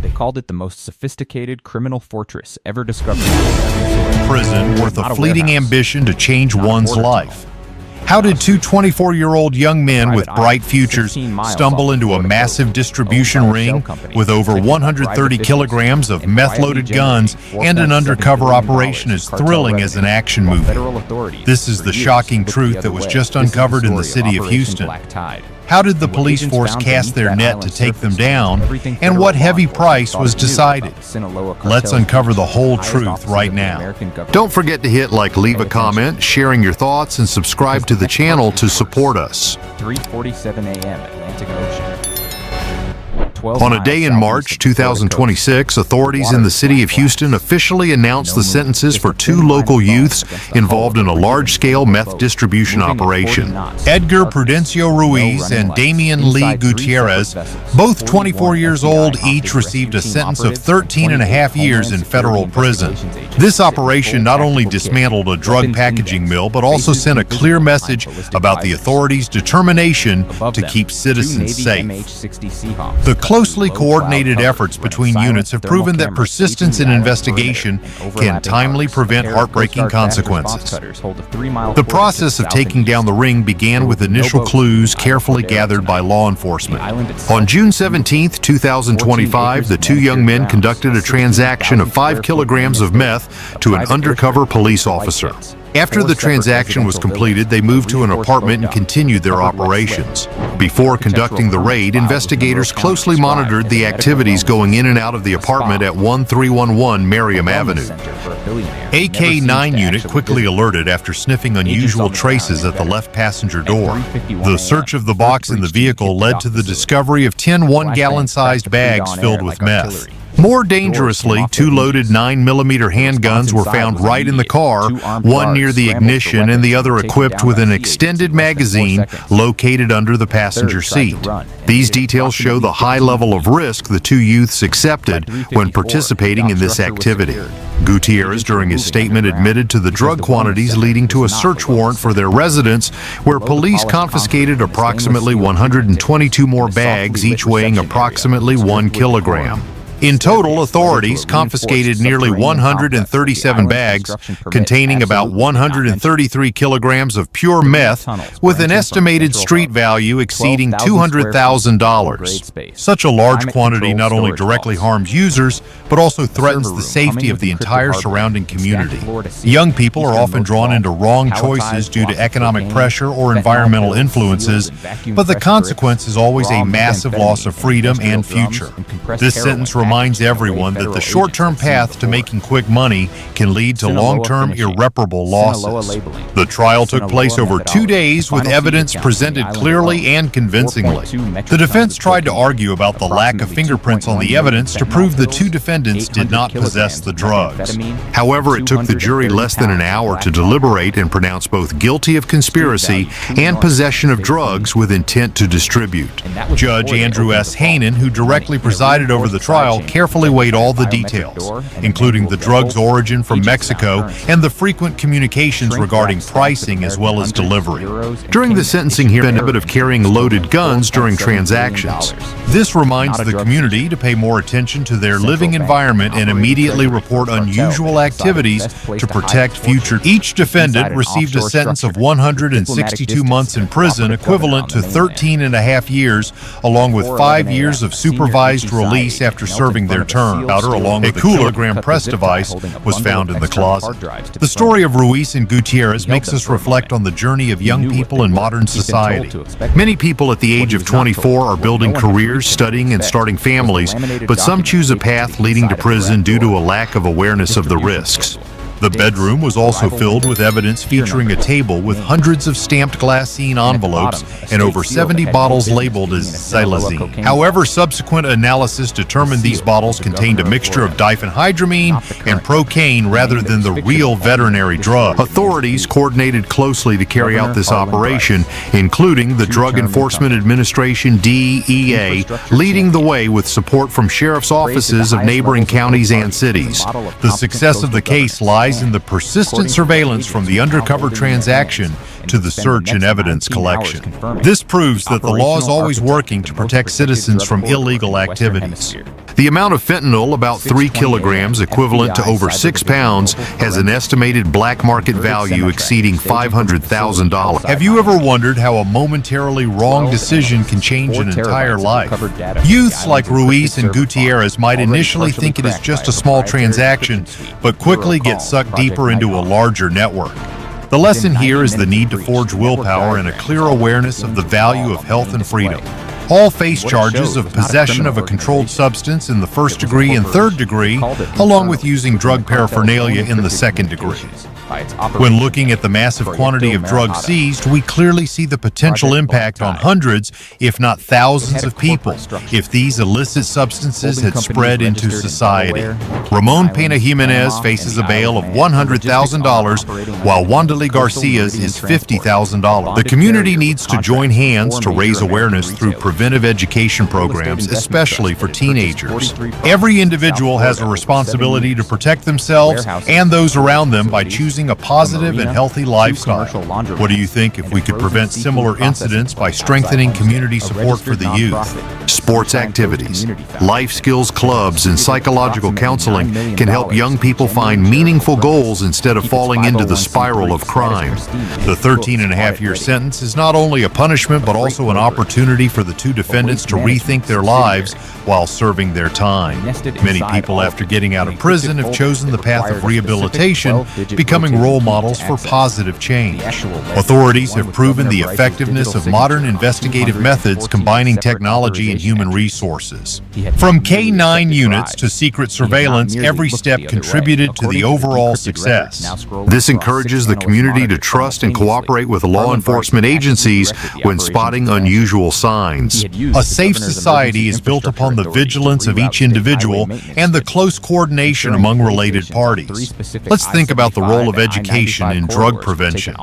They called it the most sophisticated criminal fortress ever discovered. Prison worth a fleeting ambition to change one's life. How did two 24-year-old young men with bright futures stumble into a massive distribution ring with over 130 kilograms of meth-loaded guns and an undercover operation as thrilling as an action movie? This is the shocking truth that was just uncovered in the city of Houston. How did the police force cast their net to take them down, and what heavy price was decided? Let's uncover the whole truth right now. Don't forget to hit like, leave a comment, sharing your thoughts, and subscribe to the channel to support us. 3:47 a.m. Atlantic Ocean. On a day in March 2026, authorities in the city of Houston officially announced the sentences for two local youths involved in a large-scale meth distribution operation. Edgar Prudencio Ruiz and Damian Lee Gutierrez, both 24 years old, each received a sentence of 13.5 years in federal prison. This operation not only dismantled a drug packaging mill, but also sent a clear message about the authorities' determination to keep citizens safe. The closely coordinated efforts between units have proven that persistence in investigation can timely prevent heartbreaking consequences. The process of taking down the ring began with initial clues carefully gathered by law enforcement. On June 17, 2025, the two young men conducted a transaction of 5 kilograms of meth to an undercover police officer. After the transaction was completed, they moved to an apartment and continued their operations. Before conducting the raid, investigators closely monitored the activities going in and out of the apartment at 1311 Merriam Avenue. A K-9 unit quickly alerted after sniffing unusual traces at the left passenger door. The search of the box in the vehicle led to the discovery of 10 one-gallon-sized bags filled with meth. More dangerously, 2 loaded 9mm handguns were found right in the car, one near the ignition and the other equipped with an extended magazine located under the passenger seat. These details show the high level of risk the two youths accepted when participating in this activity. Gutierrez, during his statement, admitted to the drug quantities, leading to a search warrant for their residence, where police confiscated approximately 122 more bags, each weighing approximately 1 kilogram. In total, authorities confiscated nearly 137 bags containing about 133 kilograms of pure meth with an estimated street value exceeding $200,000. Such a large quantity not only directly harms users, but also threatens the safety of the entire surrounding community. Young people are often drawn into wrong choices due to economic pressure or environmental influences, but the consequence is always a massive loss of freedom and future. This sentence reminds everyone that the short-term path to making quick money can lead to long-term irreparable losses. The trial took place over 2 days with evidence presented clearly and convincingly. The defense tried to argue about the lack of fingerprints on the evidence to prove the two defendants did not possess the drugs. However, it took the jury less than an hour to deliberate and pronounce both guilty of conspiracy and possession of drugs with intent to distribute. Judge Andrew S. Hainan, who directly presided over the trial, carefully weighed all the details, including the drug's origin from Mexico and the frequent communications regarding pricing as well as delivery. During the sentencing hearing, habit of carrying loaded guns during transactions. This reminds the community to pay more attention to their living environment and immediately report unusual activities to protect future. Each defendant received a sentence of 162 months in prison, equivalent to 13.5 years, along with 5 years of supervised release after serving their term. Along with a kilogram press device was found in the closet. The story of Ruiz and Gutierrez makes us reflect on the journey of young people in modern society. Many people at the age of 24 are building careers, studying, and starting families, but some choose a path leading to prison due to a lack of awareness of the risks. The bedroom was also filled with evidence featuring a table with hundreds of stamped glassine envelopes and over 70 bottles labeled as xylazine. However, subsequent analysis determined these bottles contained a mixture of diphenhydramine and procaine rather than the real veterinary drug. Authorities coordinated closely to carry out this operation, including the Drug Enforcement Administration DEA, leading the way with support from sheriff's offices of neighboring counties and cities. The success of the case lies in the persistent surveillance from the undercover transaction to the search and evidence collection. This proves that the law is always working to protect citizens from illegal activities. The amount of fentanyl, about 3 kilograms, equivalent to over 6 pounds, has an estimated black market value exceeding $500,000. Have you ever wondered how a momentarily wrong decision can change an entire life? Youths like Ruiz and Gutierrez might initially think it is just a small transaction, but quickly get sucked deeper into a larger network. The lesson here is the need to forge willpower and a clear awareness of the value of health and freedom. All face charges of possession of a controlled substance in the first degree and third degree, along with using drug paraphernalia in the second degree. When looking at the massive quantity of drugs seized, we clearly see the potential impact on hundreds, if not thousands of people, if these illicit substances had spread into society. Ramon Pena Jimenez faces a bail of $100,000, while Wanderley Garcia's is $50,000. The community needs to join hands to raise awareness through preventive education programs, especially for teenagers. Every individual has a responsibility to protect themselves and those around them by choosing a positive and healthy lifestyle. What do you think if we could prevent similar incidents by strengthening community support for the youth? Sports activities, life skills clubs, and psychological counseling can help young people find meaningful goals instead of falling into the spiral of crime. The 13.5-year sentence is not only a punishment but also an opportunity for the two defendants to rethink their lives while serving their time. Many people after getting out of prison have chosen the path of rehabilitation, becoming role models for positive change. Authorities have proven the effectiveness of modern investigative methods combining technology and human resources. From K-9 units to secret surveillance, every step contributed to the overall success. This encourages the community to trust and cooperate with law enforcement agencies when spotting unusual signs. A safe society is built upon the vigilance of each individual and the close coordination among related parties. Let's think about the role of education in drug prevention.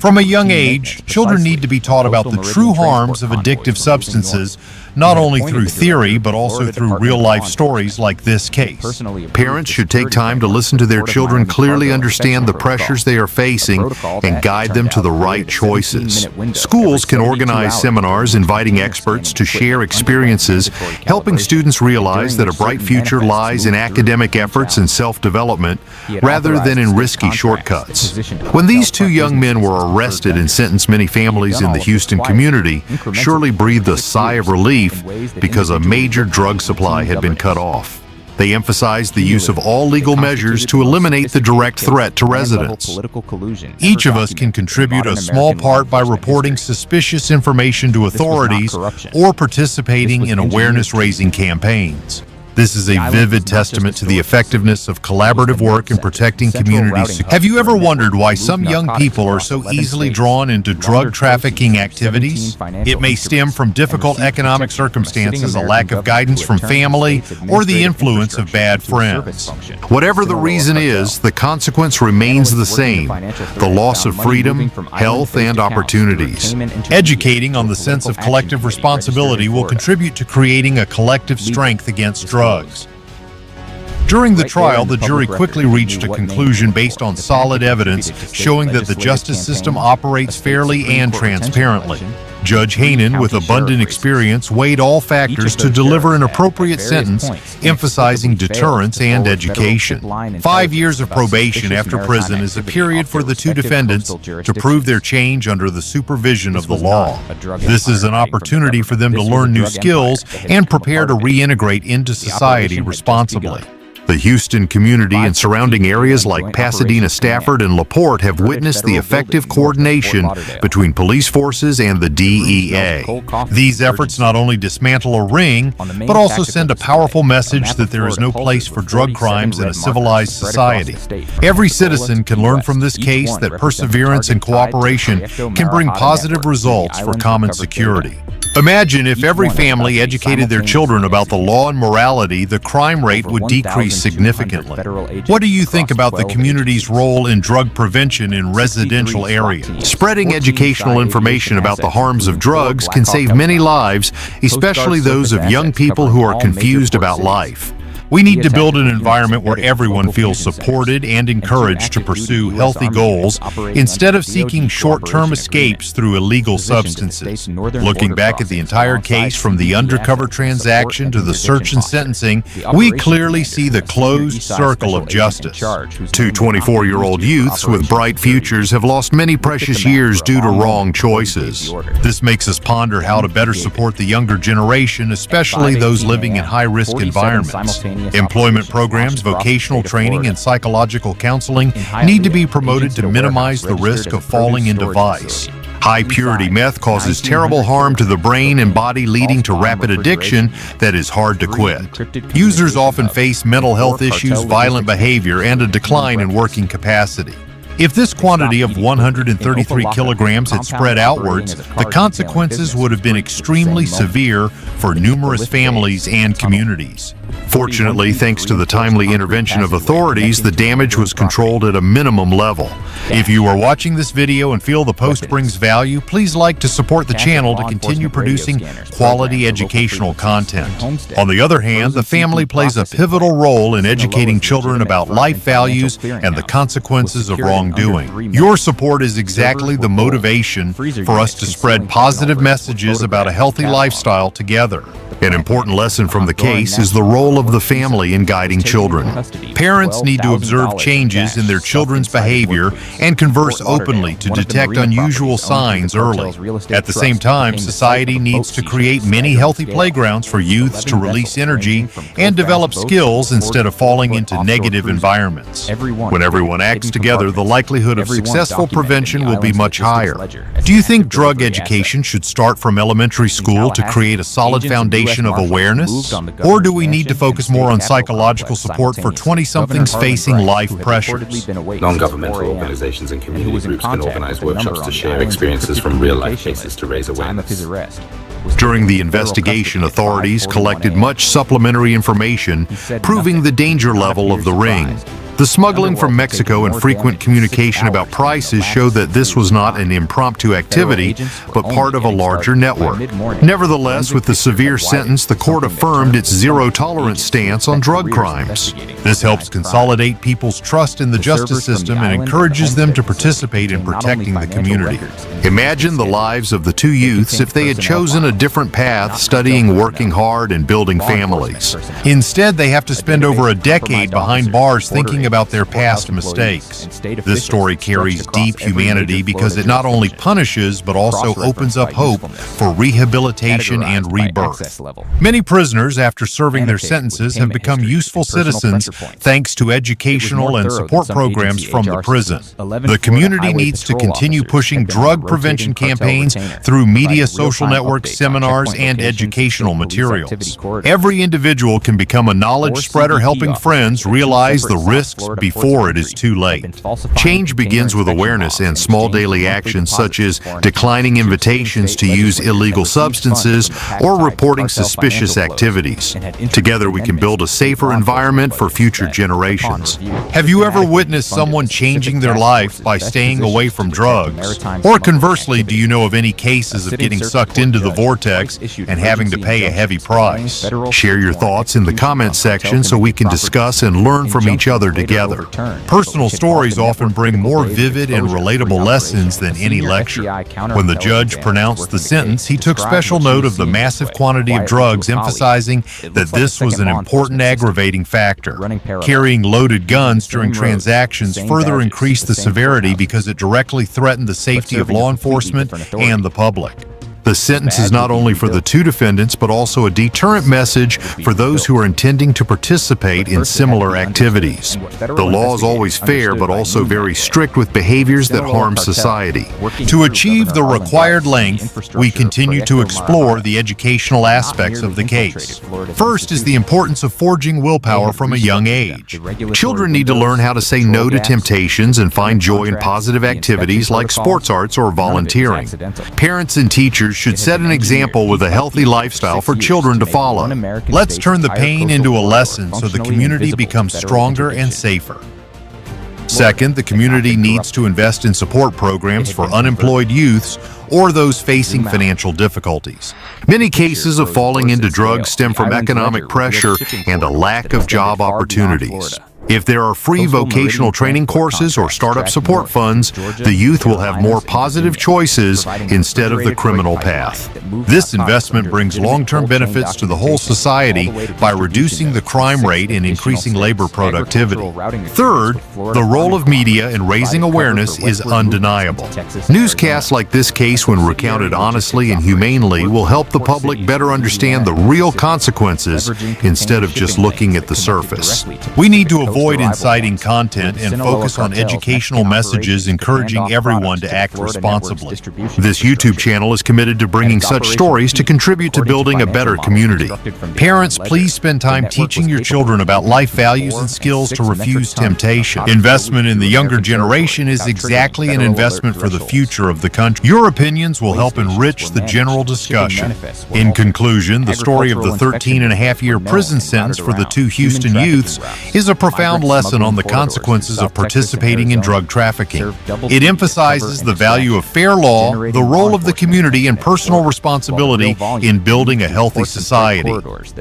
From a young age, children need to be taught about the true harms of addictive substances, not only through theory, but also through real-life stories like this case. Parents should take time to listen to their children clearly understand the pressures they are facing and guide them to the right choices. Schools can organize seminars inviting experts to share experiences, helping students realize that a bright future lies in academic efforts and self-development rather than in risky shortcuts. When these two young men were arrested and sentenced, many families in the Houston community surely breathed a sigh of relief because a major drug supply had been cut off. They emphasized the use of all legal measures to eliminate the direct threat to residents. Each of us can contribute a small part by reporting suspicious information to authorities or participating in awareness-raising campaigns. This is a vivid testament to the effectiveness of collaborative work in protecting community security. Have you ever wondered why some young people are so easily drawn into drug trafficking activities? It may stem from difficult economic circumstances, a lack of guidance from family, or the influence of bad friends. Whatever the reason is, the consequence remains the same: the loss of freedom, health, and opportunities. Educating on the sense of collective responsibility will contribute to creating a collective strength against drugs. During the trial, the jury quickly reached a conclusion based on solid evidence showing that the justice system operates fairly and transparently. Judge Hainan, with abundant experience, weighed all factors to deliver an appropriate sentence, emphasizing deterrence and education. 5 years of probation after prison is a period for the two defendants to prove their change under the supervision of the law. This is an opportunity for them to learn new skills and prepare to reintegrate into society responsibly. The Houston community and surrounding areas like Pasadena, Stafford, and LaPorte have witnessed the effective coordination between police forces and the DEA. These efforts not only dismantle a ring, but also send a powerful message that there is no place for drug crimes in a civilized society. Every citizen can learn from this case that perseverance and cooperation can bring positive results for common security. Imagine if every family educated their children about the law and morality, the crime rate would decrease significantly. What do you think about the community's role in drug prevention in residential areas? Spreading educational information about the harms of drugs can save many lives, especially those of young people who are confused about life. We need to build an environment where everyone feels supported and encouraged to pursue healthy goals instead of seeking short-term escapes through illegal substances. Looking back at the entire case from the undercover transaction to the search and sentencing, we clearly see the closed circle of justice. Two 24-year-old youths with bright futures have lost many precious years due to wrong choices. This makes us ponder how to better support the younger generation, especially those living in high-risk environments. Employment programs, vocational training, and psychological counseling need to be promoted to minimize the risk of falling into vice. High-purity meth causes terrible harm to the brain and body, leading to rapid addiction that is hard to quit. Users often face mental health issues, violent behavior, and a decline in working capacity. If this quantity of 133 kilograms had spread outwards, the consequences would have been extremely severe for numerous families and communities. Fortunately, thanks to the timely intervention of authorities, the damage was controlled at a minimum level. If you are watching this video and feel the post brings value, please like to support the channel to continue producing quality educational content. On the other hand, the family plays a pivotal role in educating children about life values and the consequences of wrongdoing. Your support is exactly the motivation for us to spread positive messages about a healthy lifestyle together. An important lesson from the case is the role of the family in guiding children. Parents need to observe changes in their children's behavior and converse openly to detect unusual signs early. At the same time, society needs to create many healthy playgrounds for youths to release energy and develop skills instead of falling into negative environments. When everyone acts together, the likelihood of successful prevention will be much higher. Do you think drug education should start from elementary school to create a solid foundation of awareness? Or do we need to focus more on psychological support for 20-somethings facing life pressures? Non-governmental organizations and community groups can organize workshops to share experiences from real-life cases to raise awareness. During the investigation, authorities collected much supplementary information proving the danger level of the ring. The smuggling from Mexico and frequent communication about prices show that this was not an impromptu activity, but part of a larger network. Nevertheless, with the severe sentence, the court affirmed its zero-tolerance stance on drug crimes. This helps consolidate people's trust in the justice system and encourages them to participate in protecting the community. Imagine the lives of the two youths if they had chosen a different path, studying, working hard, and building families. Instead, they have to spend over a decade behind bars thinking about their past mistakes. This story carries deep humanity because it not only punishes but also opens up hope for rehabilitation and rebirth. Many prisoners, after serving their sentences, have become useful citizens thanks to educational and support programs from the prison. The community needs to continue pushing drug prevention campaigns through media, social networks, seminars, and educational materials. Every individual can become a knowledge spreader, helping friends realize the risks before it is too late. Change begins with awareness and small daily actions such as declining invitations to use illegal substances or reporting suspicious activities. Together we can build a safer environment for future generations. Have you ever witnessed someone changing their life by staying away from drugs? Or conversely, do you know of any cases of getting sucked into the vortex and having to pay a heavy price? Share your thoughts in the comments section so we can discuss and learn from each other together. Personal stories often bring more vivid and relatable lessons than any lecture. When the judge pronounced the sentence, he took special note of the massive quantity of drugs, emphasizing that this was an important aggravating factor. Carrying loaded guns during transactions further increased the severity because it directly threatened the safety of law enforcement and the public. The sentence is not only for the two defendants, but also a deterrent message for those who are intending to participate in similar activities. The law is always fair, but also very strict with behaviors that harm society. To achieve the required length, we continue to explore the educational aspects of the case. First is the importance of forging willpower from a young age. Children need to learn how to say no to temptations and find joy in positive activities like sports arts or volunteering. Parents and teachers should set an example with a healthy lifestyle for children to follow. Let's turn the pain into a lesson so the community becomes stronger and safer. Second, the community needs to invest in support programs for unemployed youths or those facing financial difficulties. Many cases of falling into drugs stem from economic pressure and a lack of job opportunities. If there are free vocational training courses or startup support funds, the youth will have more positive choices instead of the criminal path. This investment brings long-term benefits to the whole society by reducing the crime rate and increasing labor productivity. Third, the role of media in raising awareness is undeniable. Newscasts like this case, when recounted honestly and humanely, will help the public better understand the real consequences instead of just looking at the surface. We need to avoid inciting content and focus on educational messages encouraging everyone to act responsibly. This YouTube channel is committed to bringing such stories to contribute to building a better community. Parents, please spend time teaching your children about life values and skills to refuse temptation. Investment in the younger generation is exactly an investment for the future of the country. Your opinions will help enrich the general discussion. In conclusion, the story of the 13-and-a-half-year prison sentence for the two Houston youths is a profound lesson on the consequences of participating in drug trafficking. It emphasizes the value of fair law, the role of the community, and personal responsibility in building a healthy society.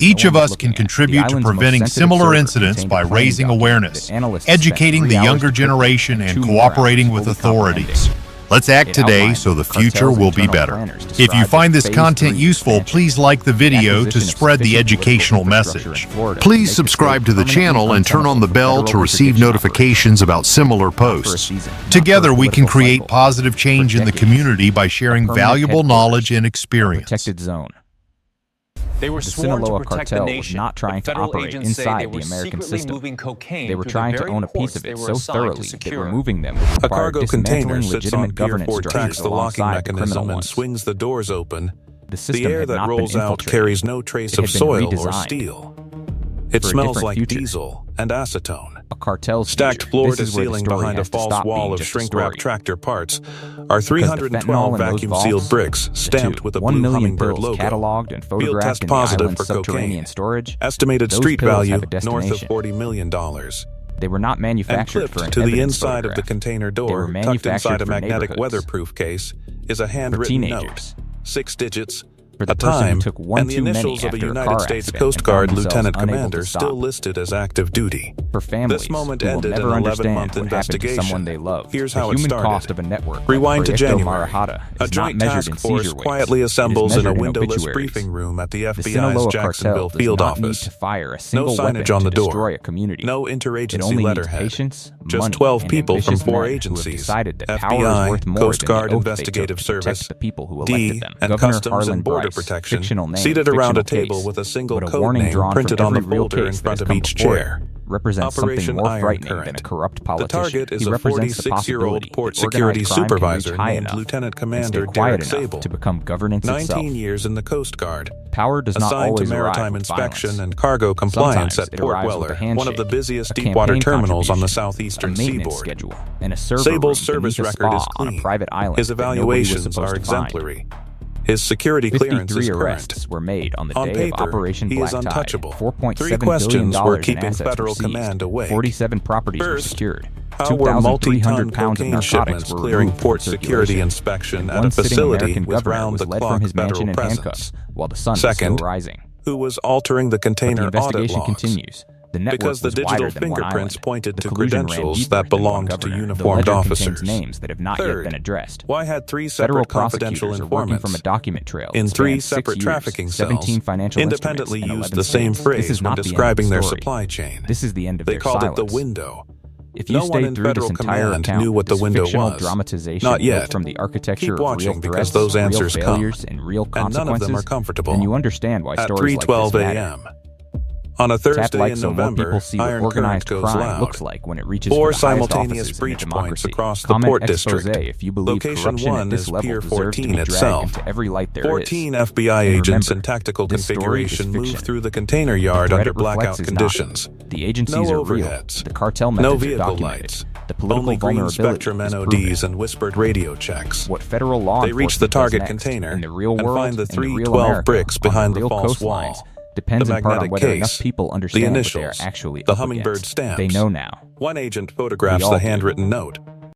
Each of us can contribute to preventing similar incidents by raising awareness, educating the younger generation, and cooperating with authorities. Let's act today so the future will be better. If you find this content useful, please like the video to spread the educational message. Please subscribe to the channel and turn on the bell to receive notifications about similar posts. Together, we can create positive change in the community by sharing valuable knowledge and experience. Protected zone. They were The sworn to Sinaloa protect the cartel was nation. not trying to Federal operate agents say they inside were the American secretly system. moving cocaine They were through the trying to very own a piece ports of they it were so assigned to thoroughly that secure. removing them A required cargo container dismantling sits legitimate on Pier governance 14 structures the locking alongside the mechanism criminal and ones. swings the doors open. The The system air had that not rolls been out infiltrated. carries no trace It of had been soil or redesigned steel. It for a smells different like future. diesel and acetone. A cartel's Stacked future. floor This to is where the ceiling story behind a has to false stop wall being of just a shrink-wrapped story. tractor parts are Because the 312 fentanyl in those vacuum-sealed vaults, bricks the stamped two, with a 1 blue million hummingbird pills logo. cataloged and Field photographed test in the positive island's for subterranean cocaine. storage. Estimated Those street pills value have a north of destination. $40 million. They were not And manufactured for clipped an to the evidence inside of the photograph. container They were door, tucked manufactured inside a for magnetic neighborhoods. weatherproof case, is a For handwritten note. teenagers. 6 digits, For the a person who time, took one and the too many initials of a after a United car States accident Coast and Guard found themselves lieutenant unable to commander stop. still listed as active duty. For families This moment who will ended never an understand 11-month what happened to investigation. someone they loved. Here's The how it human started. cost of a network Rewind to like January. Marahata A is not joint measured task in force seizure weights. quietly It is assembles in a measured windowless obituaries. briefing room at the The FBI's Sinaloa Jacksonville cartel does field not need office. to fire a single signage weapon on the to door. destroy a community. No It interagency only needs letterhead. patience, Just money, 12 and people from ambitious 4 men who have agencies, decided that power FBI, is worth more Coast than Guard the oath they Investigative took to protect Service, the people who DEA, elected them. and Governor Customs Harlan and Border Bryce, Protection, fictional name, seated around a fictional table case, with a single but a code warning name drawn printed from on the every real folder in case that front has of come each before it. chair. Represents Operation something more Iron frightening Current. than a corrupt The politician. target is He a represents the 46-year-old possibility port that security organized crime can supervisor reach high named enough Lieutenant and Commander stay quiet Derek enough Sable. to become governance 19 itself. years in the Coast Guard. Power does not Assigned to always maritime arrive with inspection violence. and cargo compliance Sometimes at it Port arrives with Weller, a handshake, one of the busiest a deepwater campaign terminals on the contribution, southeastern a maintenance seaboard. schedule, and a server Sable's room service beneath a record is spa on clean. a private island His that nobody was evaluations supposed are to find. exemplary. His security clearance 53 is current. arrests were made on the On day paper, of Operation he Black is Tide. untouchable. $4.7 3 billion questions were in keeping assets federal were seized. command awake. 47 properties were First, secured. how were 2,300 multi-ton pounds of cocaine narcotics shipments were clearing removed port from security circulation. inspection And at one a sitting facility American with governor was led from round-the-clock his mansion federal in presence? handcuffs while the sun was Second, still rising. who was altering the But the container audit investigation logs? continues. The network Because the was digital wider than one fingerprints island. pointed The to collusion ran credentials deeper that than one belonged to governor. uniformed the ledger officers. contains names that have not yet Third, been addressed. Why had 3 Federal separate confidential prosecutors are working informants from a document trail in that 3 spans 6 separate years, trafficking 17 cells financial independently instruments, used and the same 11 states. This phrase is when not the end of the describing their story. supply chain? This is the end of They their called silence. it the window. If you No one stayed in through this federal entire command account, knew what the this window fictional was. dramatization Not yet. built from the architecture Keep of watching real because threats, those real answers failures, come. and real And none of them consequences, are comfortable. then you understand why At stories like 3:12 this matter. a.m. On a Tap Thursday like in so more November, people see what Iron organized Current goes crime loud. looks like when it reaches 4 for the highest simultaneous offices in a breach points democracy. across the Comment port expose district. if you believe Location corruption 1 at this is level Pier deserves to 14 be dragged itself. into every light there 14 is. FBI And agents remember, and tactical this story is configuration moved fiction. through the container yard The under threat it reflects blackout is conditions. not. The agencies No are real. overheads. The cartel No methods are vehicle documented. lights. The political Only green vulnerability spectrum is NODs proven. and whispered radio checks. What federal law They reach the enforcement target does next container in the real and world find the and 3 real 12 America bricks on behind the real false coastlines wall. depends The in part on magnetic whether case, enough people the understand what they are initials, actually the up hummingbird against. stamps. They know now. One agent photographs We all the do. handwritten note.